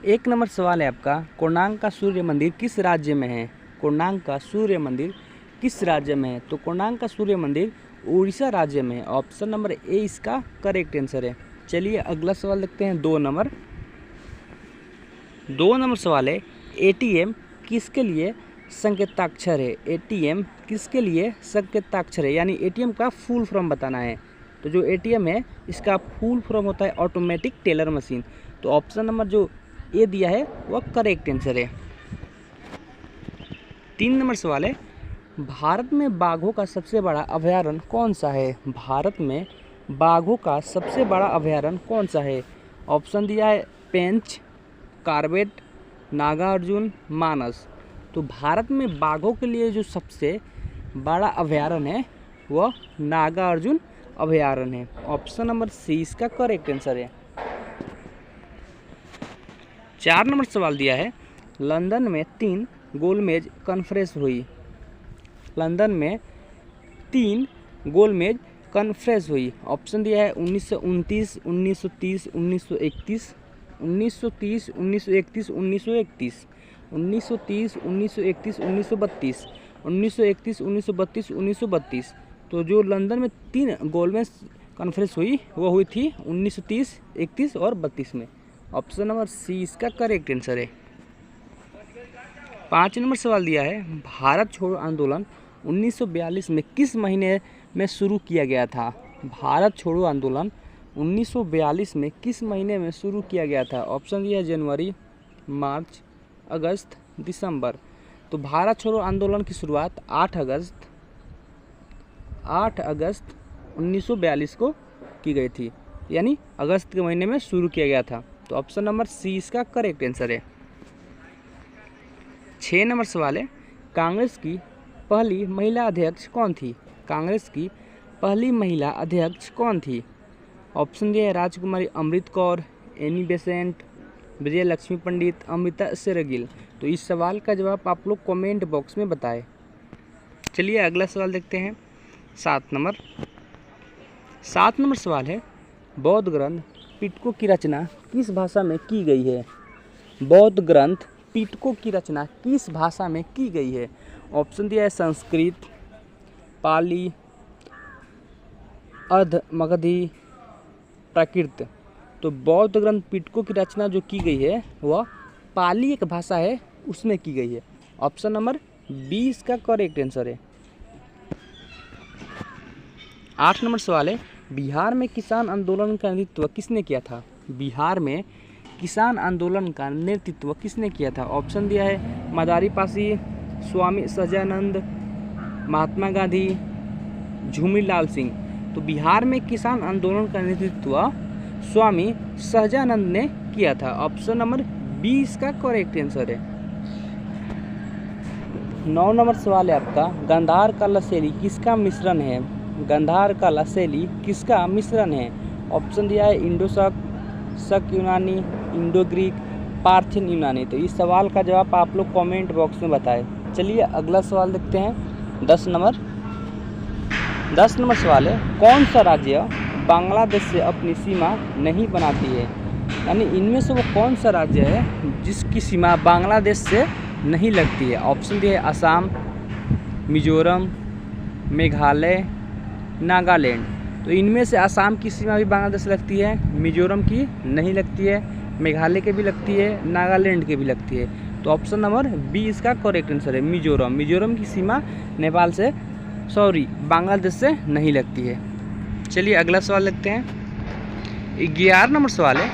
एक नंबर सवाल है आपका, कोणार्क का सूर्य मंदिर किस राज्य में है? कोणार्क का सूर्य मंदिर किस राज्य में है? तो कोणार्क का सूर्य मंदिर उड़ीसा राज्य में है। ऑप्शन नंबर ए इसका करेक्ट आंसर है। चलिए अगला सवाल देखते हैं। 2 नंबर सवाल है, एटीएम किसके लिए संकेताक्षर है? एटीएम किसके लिए संकेताक्षर है, यानी एटीएम का फुल फॉर्म बताना है। तो जो एटीएम है इसका फुल फॉर्म होता है ऑटोमेटिक टेलर मशीन। तो ऑप्शन नंबर जो ए दिया है वह करेक्ट आंसर है। 3 नंबर सवाल है, भारत में बाघों का सबसे बड़ा अभयारण्य कौन सा है? भारत में बाघों का सबसे बड़ा अभयारण्य कौन सा है? ऑप्शन दिया है पेंच, कॉर्बेट, नागार्जुन, मानस। तो भारत में बाघों के लिए जो सबसे बड़ा अभयारण्य है वह नागार्जुन अभयारण्य है। ऑप्शन नंबर सी इसका करेक्ट आंसर है। 4 नंबर सवाल दिया है, लंदन में 3 गोलमेज कॉन्फ्रेंस हुई। लंदन में 3 गोलमेज कॉन्फ्रेंस हुई। ऑप्शन दिया है 1929, 1930, 1931, 1930, 1931, 1931, 1930, 1931, 1932, 1931, 1932, 1932। तो जो लंदन में 3 गोलमेज कॉन्फ्रेंस हुई वो हुई थी 1930, 31 और 32 में। ऑप्शन नंबर सी इसका करेक्ट आंसर है। 5 नंबर सवाल दिया है, भारत छोड़ो आंदोलन 1942 में किस महीने में शुरू किया गया था? भारत छोड़ो आंदोलन 1942 में किस महीने में शुरू किया गया था? ऑप्शन दिया है जनवरी, मार्च, अगस्त, दिसंबर। तो भारत छोड़ो आंदोलन की शुरुआत 8 अगस्त 1942 को की गई थी, यानी अगस्त के महीने में शुरू किया गया था। तो ऑप्शन नंबर सी इसका करेक्ट आंसर है। 6 नंबर सवाल है, कांग्रेस की पहली महिला अध्यक्ष कौन थी? कांग्रेस की पहली महिला अध्यक्ष कौन थी? ऑप्शन दिया है राजकुमारी अमृत कौर, एनी बेसेंट, विजय लक्ष्मी पंडित, अमृता शेरगिल। तो इस सवाल का जवाब आप लोग कमेंट बॉक्स में बताएं। चलिए अगला सवाल देखते हैं। 7 नंबर सवाल है, बौद्ध ग्रंथ पिटको की रचना किस भाषा में की गई है? बौद्ध ग्रंथ पिटको की रचना किस भाषा में की गई है? ऑप्शन दिया है संस्कृत, पाली, अर्ध मगधी, प्राकृत। तो बौद्ध ग्रंथ पिटको की रचना जो की गई है वह पाली एक भाषा है उसमें की गई है। ऑप्शन नंबर बी इसका करेक्ट आंसर है। 8 नंबर सवाल है, बिहार में किसान आंदोलन का नेतृत्व किसने किया था? बिहार में किसान आंदोलन का नेतृत्व किसने किया था? ऑप्शन दिया है मदारी पासी, स्वामी सहजानंद, महात्मा गांधी, झूमीलाल सिंह। तो बिहार में किसान आंदोलन का नेतृत्व स्वामी सहजानंद ने किया था। ऑप्शन नंबर बी इसका करेक्ट आंसर है। 9 नंबर सवाल है आपका, गांधार कला शैली किसका मिश्रण है? गांधार कला शैली किसका मिश्रण है? ऑप्शन दिया है इंडो शक यूनानी, इंडो ग्रीक, पार्थियन यूनानी। तो इस सवाल का जवाब आप लोग कमेंट बॉक्स में बताएं। चलिए अगला सवाल देखते हैं। 10 नंबर सवाल है, कौन सा राज्य बांग्लादेश से अपनी सीमा नहीं बनाती है? यानी इनमें से वो कौन सा राज्य है जिसकी सीमा बांग्लादेश से नहीं लगती है? ऑप्शन दिए है असम, मिजोरम, मेघालय, नागालैंड। तो इनमें से असम की सीमा भी बांग्लादेश से लगती है, मिजोरम की नहीं लगती है, मेघालय के भी लगती है, नागालैंड के भी लगती है। तो ऑप्शन नंबर बी इसका करेक्ट आंसर है, मिजोरम। मिजोरम की सीमा नेपाल से बांग्लादेश से नहीं लगती है। चलिए अगला सवाल देखते हैं। 11 नंबर सवाल है,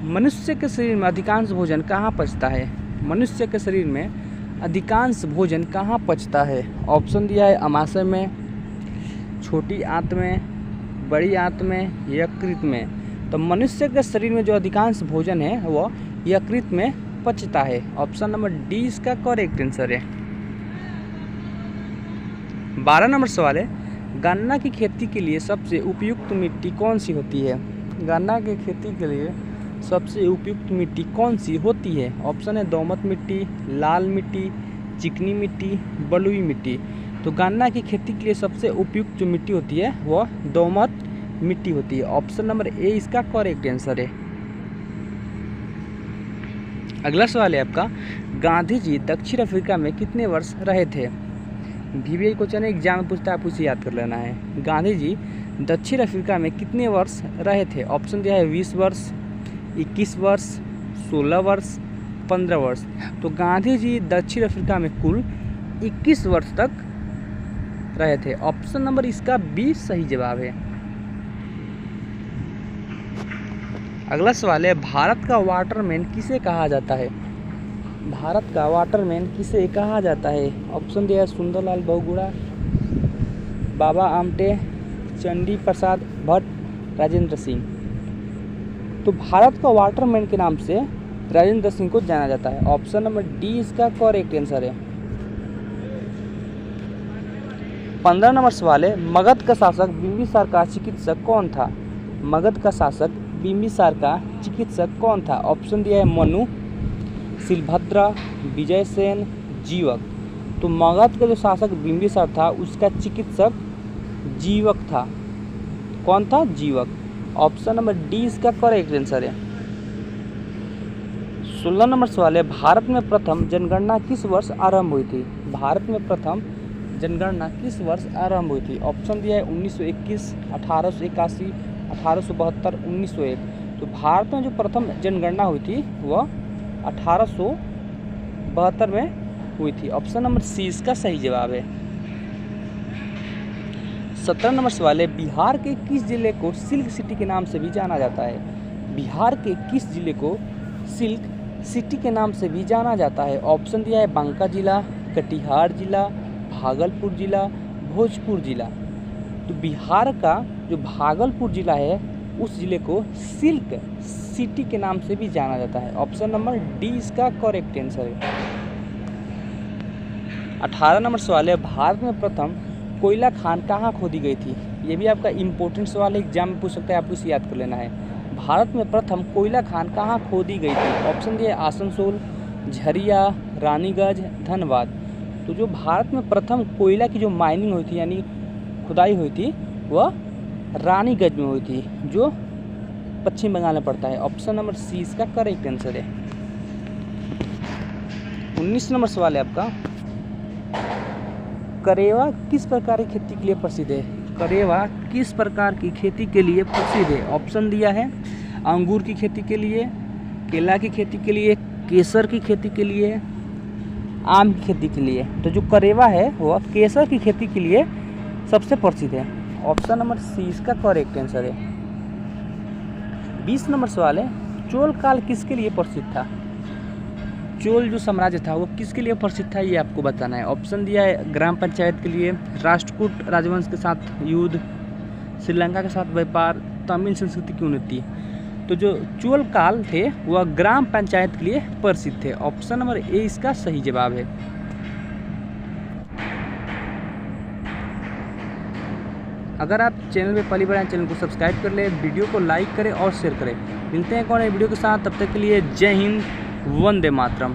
मनुष्य के शरीर में अधिकांश भोजन कहाँ पचता है? मनुष्य के शरीर में अधिकांश भोजन कहाँ पचता है? ऑप्शन दिया है अमाशय में, छोटी आंत में, बड़ी आंत में, यकृत में। तो मनुष्य के शरीर में जो अधिकांश भोजन है वह यकृत में पचता है। ऑप्शन नंबर डी इसका करेक्ट आंसर है। 12 नंबर सवाल है, गन्ना की खेती के लिए सबसे उपयुक्त मिट्टी कौन सी होती है? गन्ना की खेती के लिए सबसे उपयुक्त मिट्टी कौन सी होती है? ऑप्शन है दोमट मिट्टी, लाल मिट्टी, चिकनी मिट्टी, बलुई मिट्टी। तो गन्ना की खेती के लिए सबसे उपयुक्त जो मिट्टी होती है वह दोमट मिट्टी होती है। ऑप्शन नंबर ए इसका करेक्ट आंसर है। अगला सवाल है आपका, गांधी जी दक्षिण अफ्रीका में कितने वर्ष रहे थे? VVI क्वेश्चन एग्जाम में पूछता है, आप उसे याद कर लेना है। गांधी जी दक्षिण अफ्रीका में कितने वर्ष रहे थे? ऑप्शन दिया है 20 वर्ष, 21 वर्ष, 16 वर्ष, 15 वर्ष। तो गांधी जी दक्षिण अफ्रीका में कुल 21 वर्ष तक रहे थे। ऑप्शन नंबर इसका 20 सही जवाब है। अगला सवाल है, भारत का वाटरमैन किसे कहा जाता है? भारत का वाटरमैन किसे कहा जाता है? ऑप्शन दिया है सुंदरलाल बहुगुणा, बाबा आमटे, चंडी प्रसाद भट्ट, राजेंद्र सिंह। तो भारत का वाटरमैन के नाम से राजेंद्र सिंह को जाना जाता है। ऑप्शन नंबर डी इसका करेक्ट आंसर है। 15 नंबर सवाल है, मगध का शासक बिंबिसार का चिकित्सक कौन था? मगध का शासक बिंबिसार का चिकित्सक कौन था? ऑप्शन दिया है मनु, शिलभद्रा, विजयसेन, जीवक। तो मगध का जो शासक बिंबिसार था उसका चिकित्सक जीवक था। कौन था? जीवक। ऑप्शन नंबर डी इसका करेक्ट आंसर है। 16 नंबर सवाल है, भारत में प्रथम जनगणना किस वर्ष आरंभ हुई थी? भारत में प्रथम जनगणना किस वर्ष आरंभ हुई थी? ऑप्शन दिया है 1921, 1881, 1872, 1901। तो भारत में जो प्रथम जनगणना हुई थी वह 1872 में हुई थी। ऑप्शन नंबर सी इसका सही जवाब है। 17 नंबर सवाल है, बिहार के किस जिले को सिल्क सिटी के नाम से भी जाना जाता है? बिहार के किस जिले को सिल्क सिटी के नाम से भी जाना जाता है? ऑप्शन दिया है बांका जिला, कटिहार जिला, भागलपुर जिला, भोजपुर जिला। तो बिहार का जो भागलपुर जिला है उस जिले को सिल्क सिटी के नाम से भी जाना जाता है। ऑप्शन नंबर डी इसका करेक्ट आंसर है। 18 नंबर सवाल है, भारत में प्रथम कोयला खान कहाँ खोदी गई थी? ये भी आपका इम्पोर्टेंट सवाल है, एग्जाम में पूछ सकता है, आपको इसे याद कर लेना है। भारत में प्रथम कोयला खान कहाँ खोदी गई थी? ऑप्शन दिए आसनसोल, झरिया, रानीगंज, धनबाद। तो जो भारत में प्रथम कोयला की जो माइनिंग हुई थी यानी खुदाई हुई थी वह रानीगंज में हुई थी, जो पश्चिम बंगाल में पड़ता है। ऑप्शन नंबर सी इसका करेक्ट आंसर है। 19 नंबर सवाल है आपका, करेवा किस प्रकार की खेती के लिए प्रसिद्ध है? करेवा किस प्रकार की खेती के लिए प्रसिद्ध है? ऑप्शन दिया है अंगूर की खेती के लिए, केला की खेती के लिए, केसर की खेती के लिए, आम की खेती के लिए। तो जो करेवा है वह केसर की खेती के लिए सबसे प्रसिद्ध है। ऑप्शन नंबर सी इसका करेक्ट आंसर है। 20 नंबर सवाल है, चोल काल किसके लिए प्रसिद्ध था? चोल जो साम्राज्य था वो किसके लिए प्रसिद्ध था ये आपको बताना है। ऑप्शन दिया है ग्राम पंचायत के लिए, राष्ट्रकूट राजवंश के साथ युद्ध, श्रीलंका के साथ व्यापार, तमिल संस्कृति की उन्नति। तो जो चोल काल थे वह ग्राम पंचायत के लिए प्रसिद्ध थे। ऑप्शन नंबर ए इसका सही जवाब है। अगर आप चैनल पे पहली बार आए चैनल को सब्सक्राइब कर ले, वीडियो को लाइक करें और शेयर करें। मिलते हैं कौन है वीडियो के साथ, तब तक के लिए जय हिंद, वंदे मातरम।